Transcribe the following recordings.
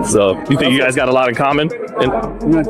So you think you guys got a lot in common?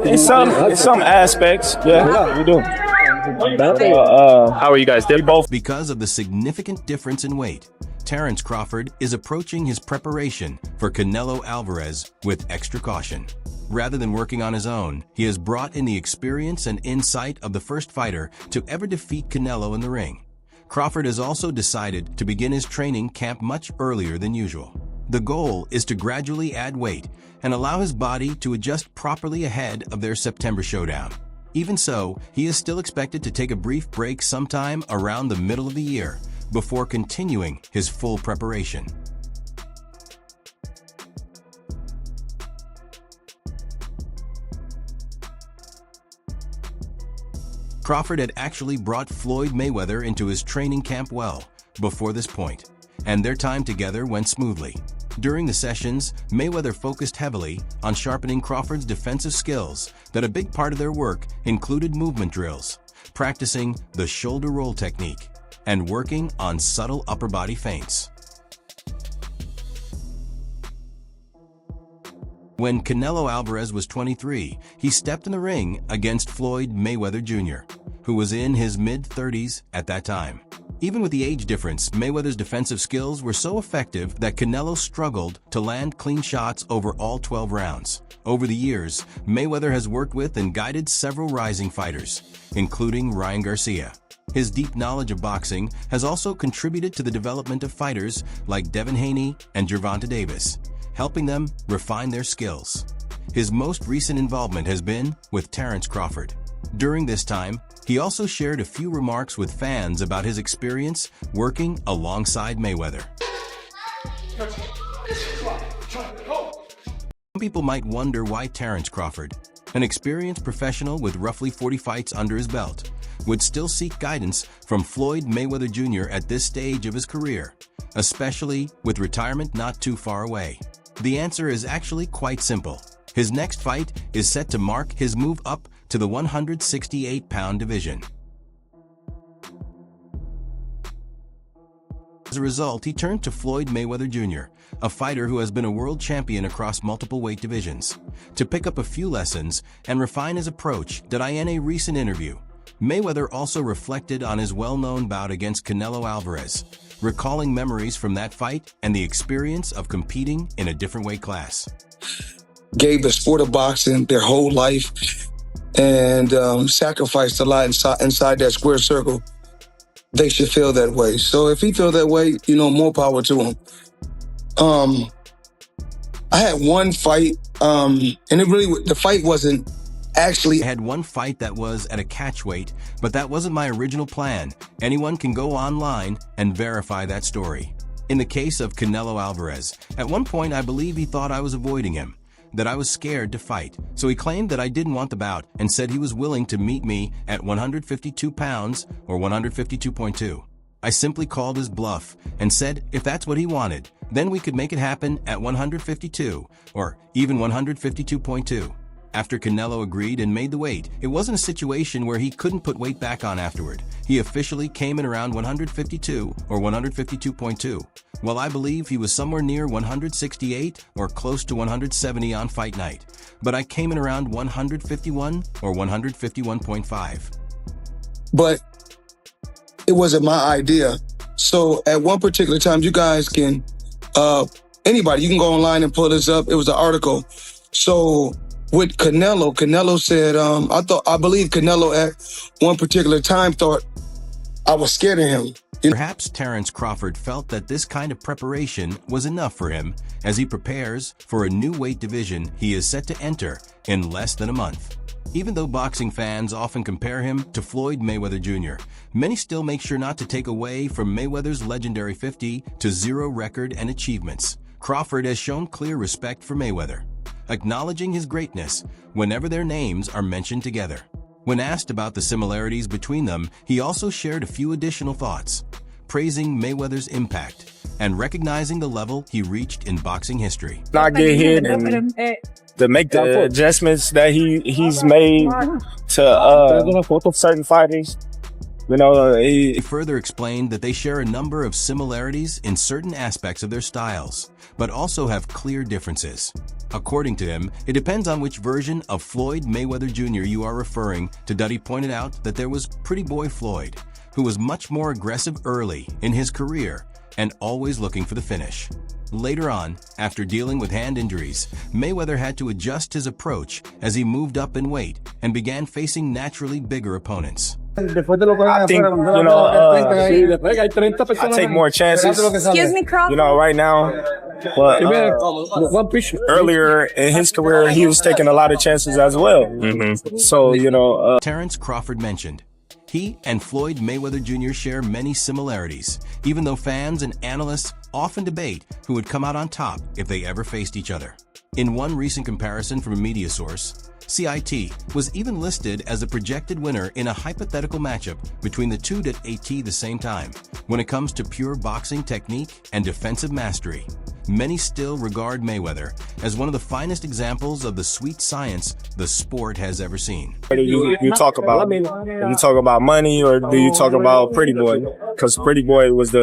In some aspects, yeah, we do. How are you guys? Because of the significant difference in weight, Terence Crawford is approaching his preparation for Canelo Alvarez with extra caution. Rather than working on his own, he has brought in the experience and insight of the first fighter to ever defeat Canelo in the ring. Crawford has also decided to begin his training camp much earlier than usual. The goal is to gradually add weight and allow his body to adjust properly ahead of their September showdown. Even so, he is still expected to take a brief break sometime around the middle of the year before continuing his full preparation. Crawford had actually brought Floyd Mayweather into his training camp well before this point, and their time together went smoothly. During the sessions, Mayweather focused heavily on sharpening Crawford's defensive skills. That a big part of their work included movement drills, practicing the shoulder roll technique, and working on subtle upper body feints. When Canelo Alvarez was 23, he stepped in the ring against Floyd Mayweather Jr., who was in his mid-30s at that time. Even with the age difference, Mayweather's defensive skills were so effective that Canelo struggled to land clean shots over all 12 rounds. Over the years, Mayweather has worked with and guided several rising fighters, including Ryan Garcia. His deep knowledge of boxing has also contributed to the development of fighters like Devin Haney and Gervonta Davis, helping them refine their skills. His most recent involvement has been with Terence Crawford. During this time, he also shared a few remarks with fans about his experience working alongside Mayweather. Some people might wonder why Terence Crawford, an experienced professional with roughly 40 fights under his belt, would still seek guidance from Floyd Mayweather Jr. at this stage of his career, especially with retirement not too far away. The answer is actually quite simple. His next fight is set to mark his move up to the 168-pound division. As a result, he turned to Floyd Mayweather Jr., a fighter who has been a world champion across multiple weight divisions, to pick up a few lessons and refine his approach. In a recent interview, Mayweather also reflected on his well-known bout against Canelo Alvarez, recalling memories from that fight and the experience of competing in a different weight class. Gave the sport of boxing their whole life and sacrificed a lot inside that square circle. They should feel that way. So if he feel that way, more power to him. I had one fight, and the fight wasn't actually... I had one fight that was at a catch weight, but that wasn't my original plan. Anyone can go online and verify that story. In the case of Canelo Alvarez, at one point I believe he thought I was avoiding him, that I was scared to fight. So he claimed that I didn't want the bout and said he was willing to meet me at 152 pounds or 152.2. I simply called his bluff and said if that's what he wanted, then we could make it happen at 152 or even 152.2. After Canelo agreed and made the weight, it wasn't a situation where he couldn't put weight back on afterward. He officially came in around 152 or 152.2, while I believe he was somewhere near 168 or close to 170 on fight night. But I came in around 151 or 151.5. But it wasn't my idea. So at one particular time, you guys can, anybody, you can go online and pull this up. It was an article. So with Canelo said, I believe Canelo at one particular time thought I was scared of him. Perhaps Terence Crawford felt that this kind of preparation was enough for him as he prepares for a new weight division he is set to enter in less than a month. Even though boxing fans often compare him to Floyd Mayweather Jr., many still make sure not to take away from Mayweather's legendary 50-0 record and achievements. Crawford has shown clear respect for Mayweather, acknowledging his greatness whenever their names are mentioned together. When asked about the similarities between them, he also shared a few additional thoughts, praising Mayweather's impact and recognizing the level he reached in boxing history. Not get hit and to make the adjustments that he's made to certain fighters. He further explained that they share a number of similarities in certain aspects of their styles, but also have clear differences. According to him, it depends on which version of Floyd Mayweather Jr. you are referring to. Duddy pointed out that there was Pretty Boy Floyd, who was much more aggressive early in his career and always looking for the finish. Later on, after dealing with hand injuries, Mayweather had to adjust his approach as he moved up in weight and began facing naturally bigger opponents. I think, I take more chances. Excuse me, Crawford. Right now. But earlier in his career, he was taking a lot of chances as well. So, Terence Crawford mentioned, he and Floyd Mayweather Jr. share many similarities, even though fans and analysts often debate who would come out on top if they ever faced each other. In one recent comparison from a media source, CIT was even listed as a projected winner in a hypothetical matchup between the two at the same time. When it comes to pure boxing technique and defensive mastery, many still regard Mayweather as one of the finest examples of the sweet science the sport has ever seen. You talk about, money, or do you talk about Pretty Boy? Because Pretty Boy was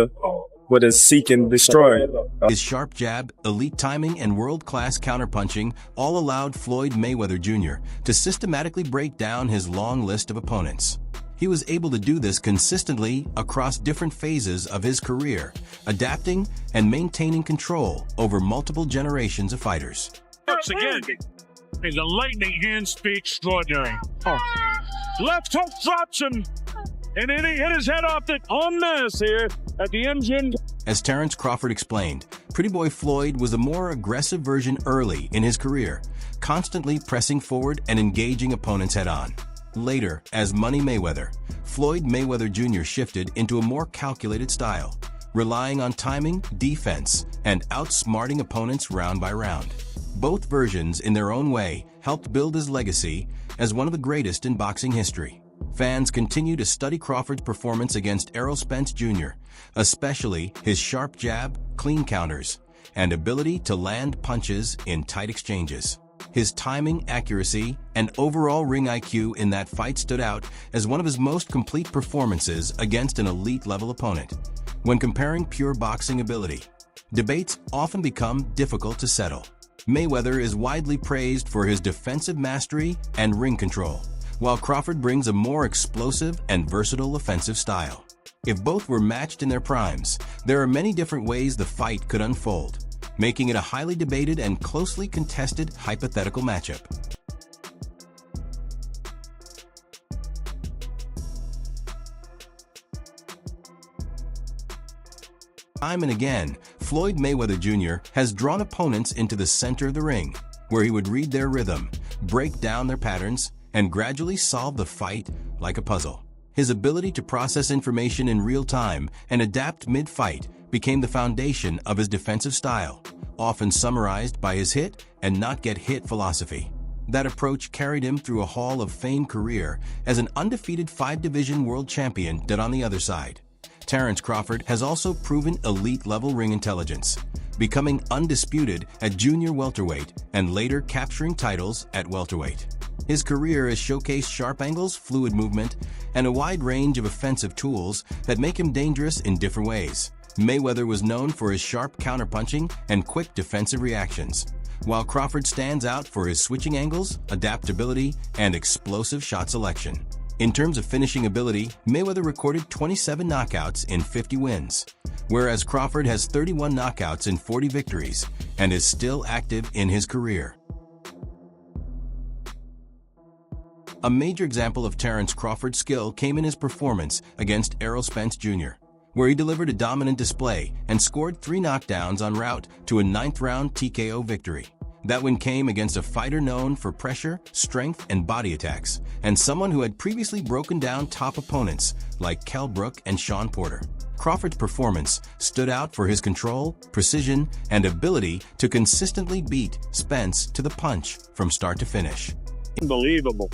what is seek and destroy. His sharp jab, elite timing, and world-class counterpunching all allowed Floyd Mayweather Jr. to systematically break down his long list of opponents. He was able to do this consistently across different phases of his career, adapting and maintaining control over multiple generations of fighters. Once again, is a lightning hand speed extraordinary. Left hook drops him, and then he hit his head off en masse here at the engine. As Terence Crawford explained, Pretty Boy Floyd was a more aggressive version early in his career, constantly pressing forward and engaging opponents head-on. Later, as Money Mayweather, Floyd Mayweather Jr. shifted into a more calculated style, relying on timing, defense, and outsmarting opponents round by round. Both versions, in their own way, helped build his legacy as one of the greatest in boxing history. Fans continue to study Crawford's performance against Errol Spence Jr., especially his sharp jab, clean counters, and ability to land punches in tight exchanges. His timing, accuracy, and overall ring IQ in that fight stood out as one of his most complete performances against an elite-level opponent. When comparing pure boxing ability, debates often become difficult to settle. Mayweather is widely praised for his defensive mastery and ring control, while Crawford brings a more explosive and versatile offensive style. If both were matched in their primes, there are many different ways the fight could unfold, making it a highly debated and closely contested hypothetical matchup. Time and again, Floyd Mayweather Jr. has drawn opponents into the center of the ring, where he would read their rhythm, break down their patterns, and gradually solve the fight like a puzzle. His ability to process information in real time and adapt mid-fight became the foundation of his defensive style, often summarized by his hit and not get hit philosophy. That approach carried him through a Hall of Fame career as an undefeated 5-division world champion. That on the other side, Terence Crawford has also proven elite-level ring intelligence, becoming undisputed at junior welterweight and later capturing titles at welterweight. His career has showcased sharp angles, fluid movement, and a wide range of offensive tools that make him dangerous in different ways. Mayweather was known for his sharp counterpunching and quick defensive reactions, while Crawford stands out for his switching angles, adaptability, and explosive shot selection. In terms of finishing ability, Mayweather recorded 27 knockouts in 50 wins, whereas Crawford has 31 knockouts in 40 victories and is still active in his career. A major example of Terence Crawford's skill came in his performance against Errol Spence Jr., where he delivered a dominant display and scored 3 knockdowns en route to a 9th-round TKO victory. That win came against a fighter known for pressure, strength, and body attacks, and someone who had previously broken down top opponents like Kell Brook and Sean Porter. Crawford's performance stood out for his control, precision, and ability to consistently beat Spence to the punch from start to finish. Unbelievable.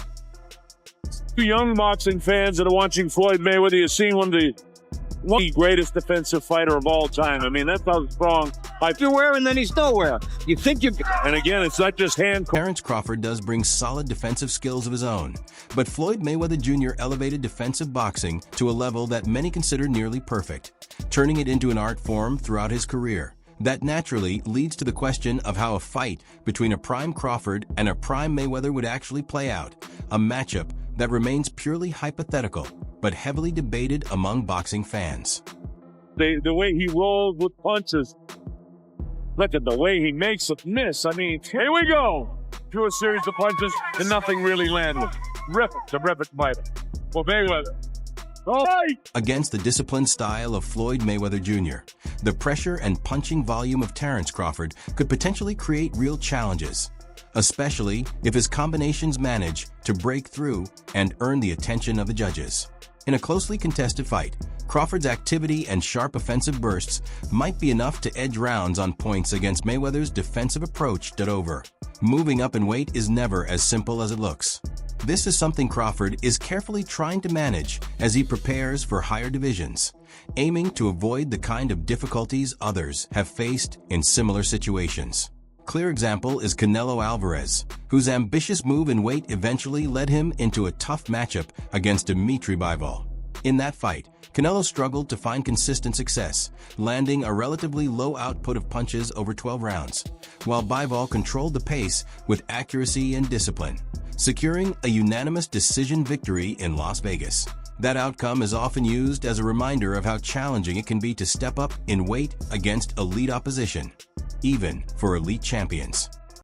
You young boxing fans that are watching Floyd Mayweather, you're seeing one of the greatest defensive fighter of all time. I mean, that's how strong. You're wearing, then he's nowhere. You think you... And again, it's not just hand... Terence Crawford does bring solid defensive skills of his own, but Floyd Mayweather Jr. elevated defensive boxing to a level that many consider nearly perfect, turning it into an art form throughout his career. That naturally leads to the question of how a fight between a prime Crawford and a prime Mayweather would actually play out, a matchup that remains purely hypothetical, but heavily debated among boxing fans. The way he rolls with punches. Look at the way he makes it miss. I mean, here we go. Through a series of punches and nothing really landed. Terrific fighter. For Mayweather. Against the disciplined style of Floyd Mayweather Jr., the pressure and punching volume of Terence Crawford could potentially create real challenges, especially if his combinations manage to break through and earn the attention of the judges. In a closely contested fight, Crawford's activity and sharp offensive bursts might be enough to edge rounds on points against Mayweather's defensive approach over. Moving up in weight is never as simple as it looks. This is something Crawford is carefully trying to manage as he prepares for higher divisions, aiming to avoid the kind of difficulties others have faced in similar situations. Clear example is Canelo Alvarez, whose ambitious move in weight eventually led him into a tough matchup against Dimitri Bivol. In that fight, Canelo struggled to find consistent success, landing a relatively low output of punches over 12 rounds, while Bivol controlled the pace with accuracy and discipline, securing a unanimous decision victory in Las Vegas. That outcome is often used as a reminder of how challenging it can be to step up in weight against elite opposition, even for elite champions.